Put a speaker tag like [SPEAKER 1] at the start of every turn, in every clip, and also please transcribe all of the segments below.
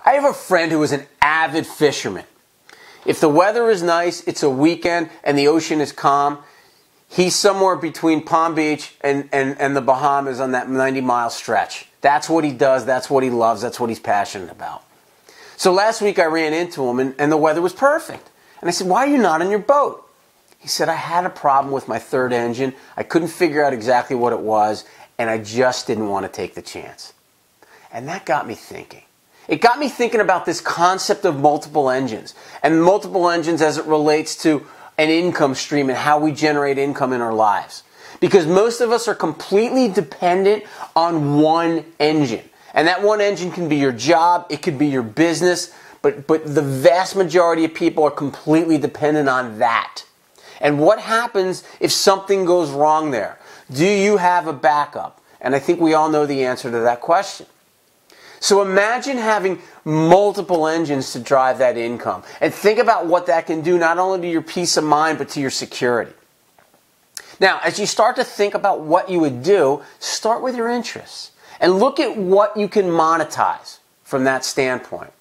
[SPEAKER 1] I have a friend who is an avid fisherman. If the weather is nice, it's a weekend, and the ocean is calm, he's somewhere between Palm Beach and the Bahamas on that 90-mile stretch. That's what he does, that's what he loves, that's what he's passionate about. So last week I ran into him, and the weather was perfect. And I said, why are you not on your boat? He said, I had a problem with my third engine. I couldn't figure out exactly what it was, and I just didn't want to take the chance. And that got me thinking. It got me thinking about this concept of multiple engines, and multiple engines as it relates to an income stream and how we generate income in our lives. Because most of us are completely dependent on one engine. And that one engine can be your job, it could be your business, but the vast majority of people are completely dependent on that. And what happens if something goes wrong there? Do you have a backup? And I think we all know the answer to that question. So imagine having multiple engines to drive that income. And think about what that can do not only to your peace of mind, but to your security. Now, as you start to think about what you would do, start with your interests. And look at what you can monetize from that standpoint.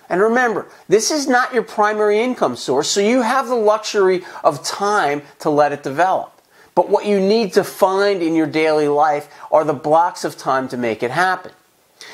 [SPEAKER 1] And remember, this is not your primary income source, so you have the luxury of time to let it develop. But what you need to find in your daily life are the blocks of time to make it happen.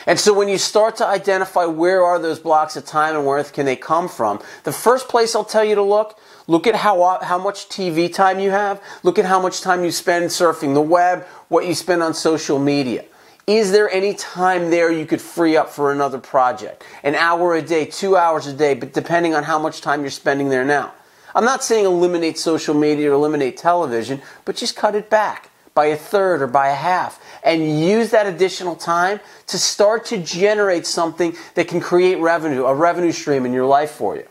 [SPEAKER 1] And so when you start to identify where are those blocks of time and where can they come from, the first place I'll tell you to look at how much TV time you have, look at how much time you spend surfing the web, what you spend on social media. Is there any time there you could free up for another project? An hour a day, 2 hours a day, but depending on how much time you're spending there now. I'm not saying eliminate social media or eliminate television, but just cut it back by a third or by a half, and use that additional time to start to generate something that can create revenue, a revenue stream in your life for you.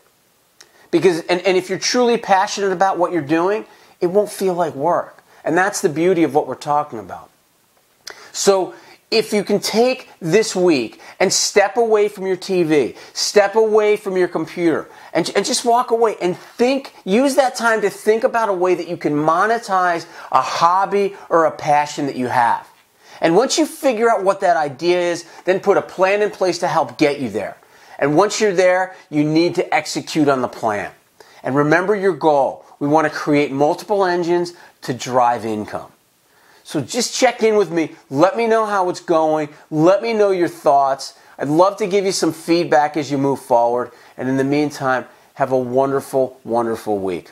[SPEAKER 1] Because, and if you're truly passionate about what you're doing, it won't feel like work. And that's the beauty of what we're talking about. So if you can take this week and step away from your TV, step away from your computer, and just walk away and think, use that time to think about a way that you can monetize a hobby or a passion that you have. And once you figure out what that idea is, then put a plan in place to help get you there. And once you're there, you need to execute on the plan. And remember your goal. We want to create multiple engines to drive income. So just check in with me. Let me know how it's going. Let me know your thoughts. I'd love to give you some feedback as you move forward. And in the meantime, have a wonderful, wonderful week.